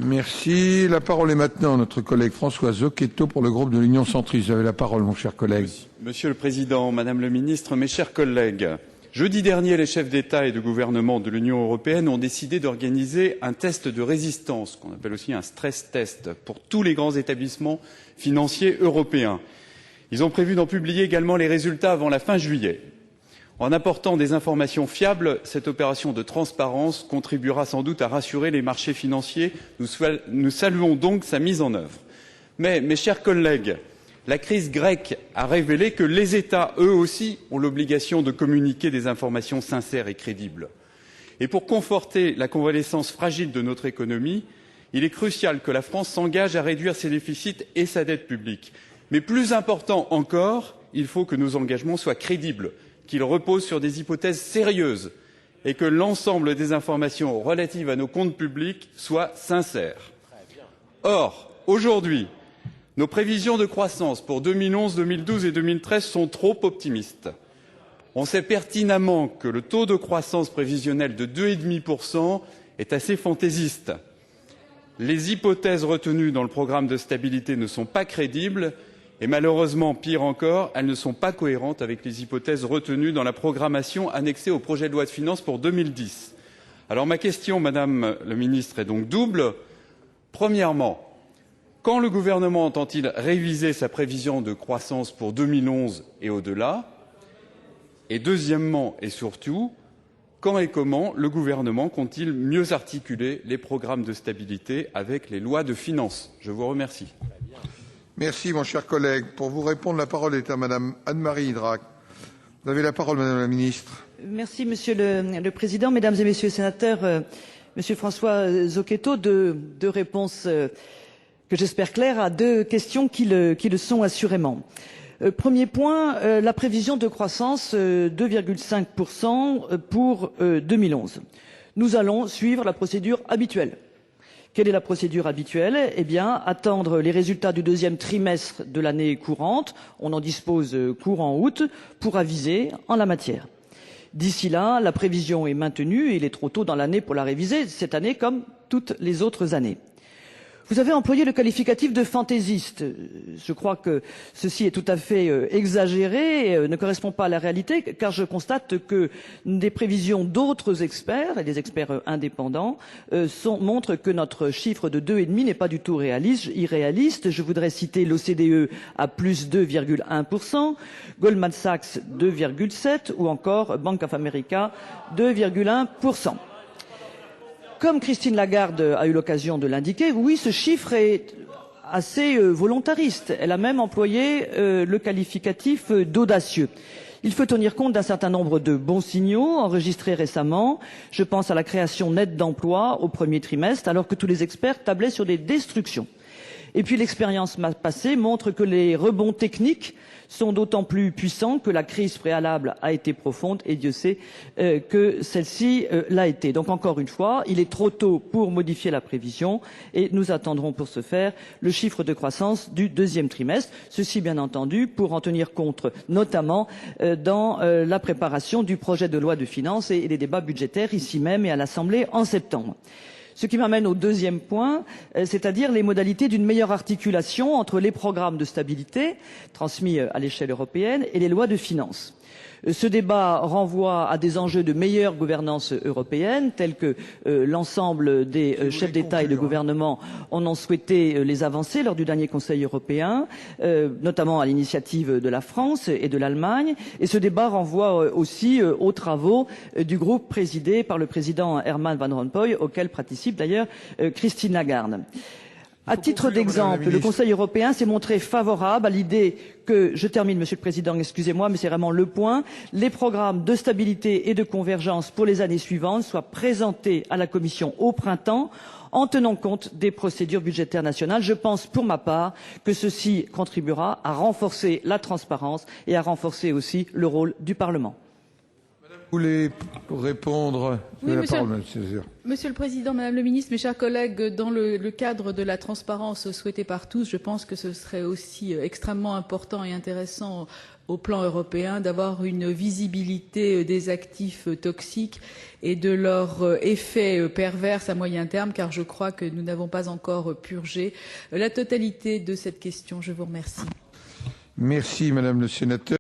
Merci. La parole est maintenant à notre collègue François Zocchetto pour le groupe de l'Union centriste. Vous avez la parole, mon cher collègue. Monsieur le Président, Madame le Ministre, mes chers collègues, jeudi dernier, les chefs d'État et de gouvernement de l'Union européenne ont décidé d'organiser un test de résistance, qu'on appelle aussi un stress test, pour tous les grands établissements financiers européens. Ils ont prévu d'en publier également les résultats avant la fin juillet. En apportant des informations fiables, cette opération de transparence contribuera sans doute à rassurer les marchés financiers. Nous saluons donc sa mise en œuvre. Mais, mes chers collègues, la crise grecque a révélé que les États, eux aussi, ont l'obligation de communiquer des informations sincères et crédibles. Et pour conforter la convalescence fragile de notre économie, il est crucial que la France s'engage à réduire ses déficits et sa dette publique. Mais plus important encore, il faut que nos engagements soient crédibles, qu'ils reposent sur des hypothèses sérieuses et que l'ensemble des informations relatives à nos comptes publics soient sincères. Or, aujourd'hui, nos prévisions de croissance pour 2011, 2012 et 2013 sont trop optimistes. On sait pertinemment que le taux de croissance prévisionnel de 2,5% est assez fantaisiste. Les hypothèses retenues dans le programme de stabilité ne sont pas crédibles et malheureusement, pire encore, elles ne sont pas cohérentes avec les hypothèses retenues dans la programmation annexée au projet de loi de finances pour 2010. Alors ma question, Madame le Ministre, est donc double. Premièrement, quand le gouvernement entend-il réviser sa prévision de croissance pour 2011 et au-delà? Et deuxièmement et surtout, quand et comment le gouvernement compte-t-il mieux articuler les programmes de stabilité avec les lois de finances? Je vous remercie. Merci, mon cher collègue. Pour vous répondre, la parole est à Madame Anne-Marie Idrac. Vous avez la parole, Madame la Ministre. Merci, Monsieur le Président. Mesdames et Messieurs les sénateurs, Monsieur François Zocchetto, deux réponses que j'espère claires à deux questions qui le sont assurément. Premier point, la prévision de croissance 2,5% pour 2011. Nous allons suivre la procédure habituelle. Quelle est la procédure habituelle? Eh bien, attendre les résultats du deuxième trimestre de l'année courante. On en dispose courant août pour aviser en la matière. D'ici là, la prévision est maintenue et il est trop tôt dans l'année pour la réviser, cette année comme toutes les autres années. Vous avez employé le qualificatif de fantaisiste. Je crois que ceci est tout à fait exagéré, ne correspond pas à la réalité, car je constate que des prévisions d'autres experts, et des experts indépendants, montrent que notre chiffre de 2,5 n'est pas du tout irréaliste. Je voudrais citer l'OCDE à plus 2,1%, Goldman Sachs 2,7% ou encore Bank of America 2,1%. Comme Christine Lagarde a eu l'occasion de l'indiquer, oui, ce chiffre est assez volontariste. Elle a même employé le qualificatif d'audacieux. Il faut tenir compte d'un certain nombre de bons signaux enregistrés récemment. Je pense à la création nette d'emplois au premier trimestre, alors que tous les experts tablaient sur des destructions. Et puis l'expérience passée montre que les rebonds techniques sont d'autant plus puissants que la crise préalable a été profonde et Dieu sait que celle-ci l'a été. Donc encore une fois, il est trop tôt pour modifier la prévision et nous attendrons pour ce faire le chiffre de croissance du deuxième trimestre. Ceci bien entendu pour en tenir compte notamment dans la préparation du projet de loi de finances et les débats budgétaires ici même et à l'Assemblée en septembre. Ce qui m'amène au deuxième point, c'est-à-dire les modalités d'une meilleure articulation entre les programmes de stabilité transmis à l'échelle européenne et les lois de finances. Ce débat renvoie à des enjeux de meilleure gouvernance européenne, tels que l'ensemble des chefs d'État et de gouvernement en ont souhaité les avancées lors du dernier Conseil européen, notamment à l'initiative de la France et de l'Allemagne. Et ce débat renvoie aussi aux travaux du groupe présidé par le président Herman Van Rompuy, auquel participe d'ailleurs Christine Lagarde. À titre d'exemple, le Conseil européen s'est montré favorable à l'idée que, je termine Monsieur le Président, excusez-moi, mais c'est vraiment le point, les programmes de stabilité et de convergence pour les années suivantes soient présentés à la Commission au printemps en tenant compte des procédures budgétaires nationales. Je pense pour ma part que ceci contribuera à renforcer la transparence et à renforcer aussi le rôle du Parlement. Vous voulez répondre? Oui, La monsieur, parole, Monsieur Césaire. Monsieur le Président, Madame le Ministre, mes chers collègues, dans le cadre de la transparence souhaitée par tous, je pense que ce serait aussi extrêmement important et intéressant au plan européen d'avoir une visibilité des actifs toxiques et de leurs effets pervers à moyen terme, car je crois que nous n'avons pas encore purgé la totalité de cette question. Je vous remercie. Merci, Madame le Sénateur.